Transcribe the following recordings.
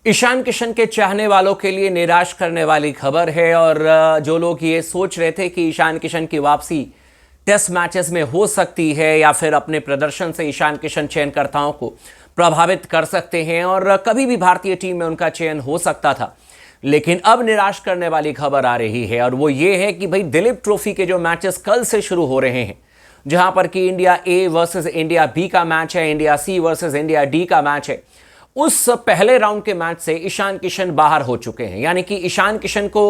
ईशान किशन के चाहने वालों के लिए निराश करने वाली खबर है। और जो लोग ये सोच रहे थे कि ईशान किशन की वापसी टेस्ट मैचेस में हो सकती है या फिर अपने प्रदर्शन से ईशान किशन चयनकर्ताओं को प्रभावित कर सकते हैं और कभी भी भारतीय टीम में उनका चयन हो सकता था, लेकिन अब निराश करने वाली खबर आ रही है। और वो ये है कि भाई दिलीप ट्रॉफी के जो मैचेस कल से शुरू हो रहे हैं, जहां पर कि India A versus India B का मैच है, India C versus India D का मैच है, उस पहले राउंड के मैच से ईशान किशन बाहर हो चुके हैं। यानी कि ईशान किशन को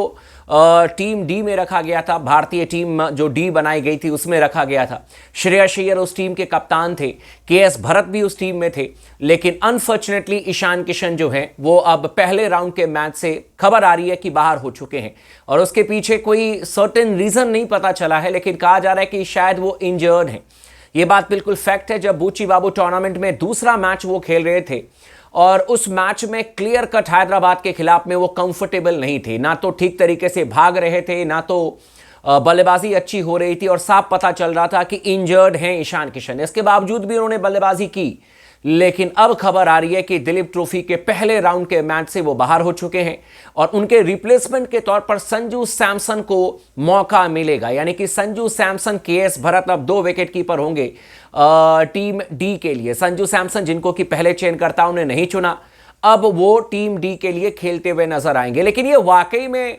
टीम डी में रखा गया था, भारतीय टीम जो डी बनाई गई थी उसमें रखा गया था। श्रेयस अय्यर उस टीम के कप्तान थे, के.एस. भरत भी उस टीम में थे, लेकिन अनफॉर्चुनेटली ईशान किशन जो हैं वो अब पहले राउंड के मैच से खबर आ रही है कि बाहर हो चुके हैं। और उसके पीछे कोई सर्टेन रीजन नहीं पता चला है, लेकिन कहा जा रहा है कि शायद वो इंजर्ड हैं। ये बात बिल्कुल फैक्ट है। जब बूची बाबू टूर्नामेंट में दूसरा मैच वो खेल रहे थे और उस मैच में क्लियर कट हैदराबाद के खिलाफ में वो कंफर्टेबल नहीं थे, ना तो ठीक तरीके से भाग रहे थे, ना तो बल्लेबाजी अच्छी हो रही थी और साफ पता चल रहा था कि इंजर्ड हैं ईशान किशन। इसके बावजूद भी उन्होंने बल्लेबाजी की, लेकिन अब खबर आ रही है कि दिलीप ट्रॉफी के पहले राउंड के मैच से वो बाहर हो चुके हैं और उनके रिप्लेसमेंट के तौर पर संजू सैमसन को मौका मिलेगा। यानी कि संजू सैमसन, के.एस. भरत अब 2 विकेट कीपर होंगे टीम डी के लिए। संजू सैमसन, जिनको कि पहले चयनकर्ताओं ने नहीं चुना, अब वो टीम डी के लिए खेलते हुए नजर आएंगे। लेकिन ये वाकई में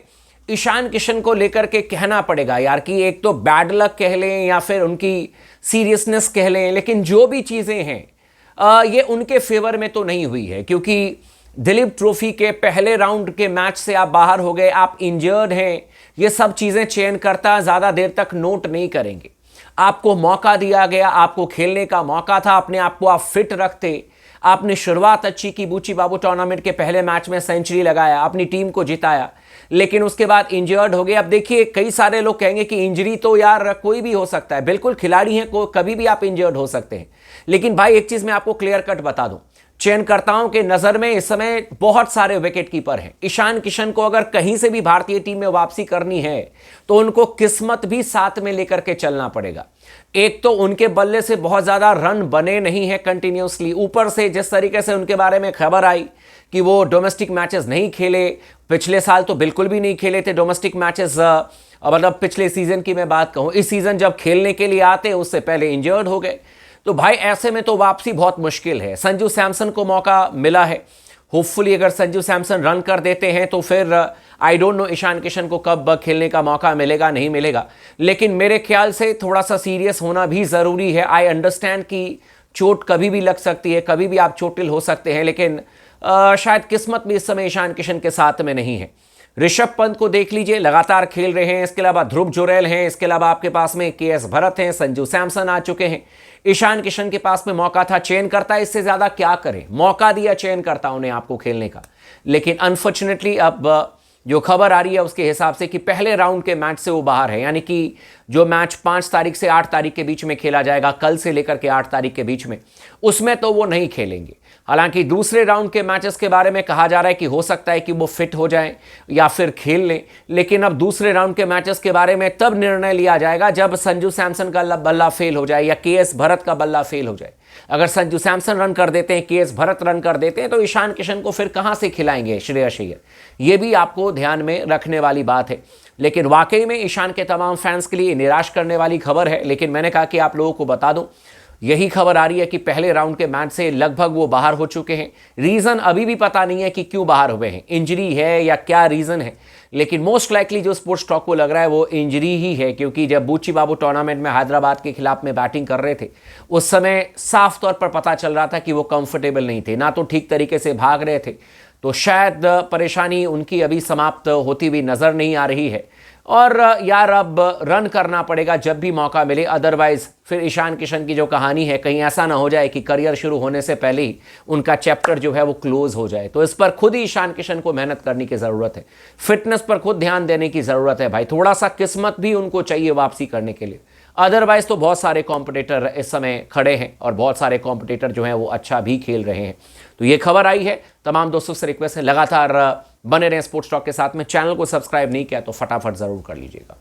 ईशान किशन को लेकर के कहना पड़ेगा यार कि एक तो बैड लक कह लें या फिर उनकी सीरियसनेस कह लें, लेकिन जो भी चीजें हैं ये उनके फेवर में तो नहीं हुई है, क्योंकि दिलीप ट्रॉफी के पहले राउंड के मैच से आप बाहर हो गए, आप इंजर्ड हैं। ये सब चीजें चयनकर्ता ज्यादा देर तक नोट नहीं करेंगे। आपको मौका दिया गया, आपको खेलने का मौका था, अपने आप को आप फिट रखते, आपने शुरुआत अच्छी की, बूची बाबू टूर्नामेंट के पहले मैच में सेंचुरी लगाया, अपनी टीम को जिताया, लेकिन उसके बाद इंजर्ड हो गए। अब देखिए, कई सारे लोग कहेंगे कि इंजरी तो यार कोई भी हो सकता है, बिल्कुल खिलाड़ी हैं, कभी भी आप इंजर्ड हो सकते हैं। लेकिन भाई एक चीज मैं आपको क्लियर कट बता दूं, चयनकर्ताओं के नजर में इस समय बहुत सारे विकेट कीपर हैं। ईशान किशन को अगर कहीं से भी भारतीय टीम में वापसी करनी है तो उनको किस्मत भी साथ में लेकर के चलना पड़ेगा। एक तो उनके बल्ले से बहुत ज्यादा रन बने नहीं है कंटिन्यूसली, ऊपर से जिस तरीके से उनके बारे में खबर आई कि वो डोमेस्टिक मैचेस नहीं खेले, पिछले साल तो बिल्कुल भी नहीं खेले थे डोमेस्टिक मैचेस, मतलब पिछले सीजन की मैं बात कहूं, इस सीजन जब खेलने के लिए आते उससे पहले इंजर्ड हो गए। तो भाई ऐसे में तो वापसी बहुत मुश्किल है। संजू सैमसन को मौका मिला है, होपफुली अगर संजू सैमसन रन कर देते हैं तो फिर I don't know Ishan Kishan को कब खेलने का मौका मिलेगा, नहीं मिलेगा। लेकिन मेरे ख्याल से थोड़ा सा सीरियस होना भी जरूरी है। आई अंडरस्टैंड कि चोट कभी भी लग सकती है, कभी भी आप चोटिल हो सकते हैं, लेकिन शायद किस्मत भी इस समय ईशान किशन के साथ में नहीं है। ऋषभ पंत को देख लीजिए, लगातार खेल रहे हैं। इसके अलावा ध्रुव जुरैल हैं, इसके अलावा आपके पास में के.एस. भरत हैं, संजू सैमसन आ चुके हैं। ईशान किशन के पास में मौका था, चयनकर्ता इससे ज्यादा क्या करें, मौका दिया चयनकर्ताओं ने आपको खेलने का। लेकिन अनफॉर्चुनेटली अब जो खबर आ रही है उसके हिसाब से कि पहले राउंड के मैच से वो बाहर है। यानी कि जो मैच 5 तारीख से 8 तारीख के बीच में खेला जाएगा, कल से लेकर के 8 तारीख के बीच में, उसमें तो वो नहीं खेलेंगे। हालांकि दूसरे राउंड के मैचेस के बारे में कहा जा रहा है कि हो सकता है कि वो फिट हो जाएं या फिर खेल लें, लेकिन अब दूसरे राउंड के मैचेस के बारे में तब निर्णय लिया जाएगा जब संजू सैमसन का बल्ला फेल हो जाए या के.एस. भरत का बल्ला फेल हो जाए। अगर संजू सैमसन रन कर देते हैं, के.एस. भरत रन कर देते हैं, तो ईशान किशन को फिर कहां से खिलाएंगे श्रेयस अय्यर। ये भी आपको ध्यान में रखने वाली बात है। लेकिन वाकई में ईशान के तमाम फैंस के लिए निराश करने वाली खबर है। लेकिन मैंने कहा कि आप लोगों को बता दूं, यही खबर आ रही है कि पहले राउंड के मैच से लगभग वो बाहर हो चुके हैं। रीजन अभी भी पता नहीं है कि क्यों बाहर हुए हैं, इंजरी है या क्या रीजन है, लेकिन मोस्ट लाइकली जो स्पोर्ट्स टॉक को लग रहा है वो इंजरी ही है। क्योंकि जब बूची बाबू टूर्नामेंट में हैदराबाद के खिलाफ में बैटिंग कर रहे थे, उस समय साफ तौर पर पता चल रहा था कि वो कंफर्टेबल नहीं थे, ना तो ठीक तरीके से भाग रहे थे। तो शायद परेशानी उनकी अभी समाप्त होती हुई नजर नहीं आ रही है। और यार अब रन करना पड़ेगा जब भी मौका मिले, अदरवाइज फिर ईशान किशन की जो कहानी है, कहीं ऐसा ना हो जाए कि करियर शुरू होने से पहले ही उनका चैप्टर जो है वो क्लोज हो जाए। तो इस पर खुद ही ईशान किशन को मेहनत करने की ज़रूरत है, फिटनेस पर खुद ध्यान देने की ज़रूरत है भाई। थोड़ा सा किस्मत भी उनको चाहिए वापसी करने के लिए, अदरवाइज तो बहुत सारे कॉम्पिटिटर इस समय खड़े हैं और बहुत सारे कॉम्पिटिटर जो हैं वो अच्छा भी खेल रहे हैं। तो ये खबर आई है, तमाम दोस्तों से रिक्वेस्ट है लगातार बने रहें स्पोर्ट्स टॉक के साथ में। चैनल को सब्सक्राइब नहीं किया तो फटाफट ज़रूर कर लीजिएगा।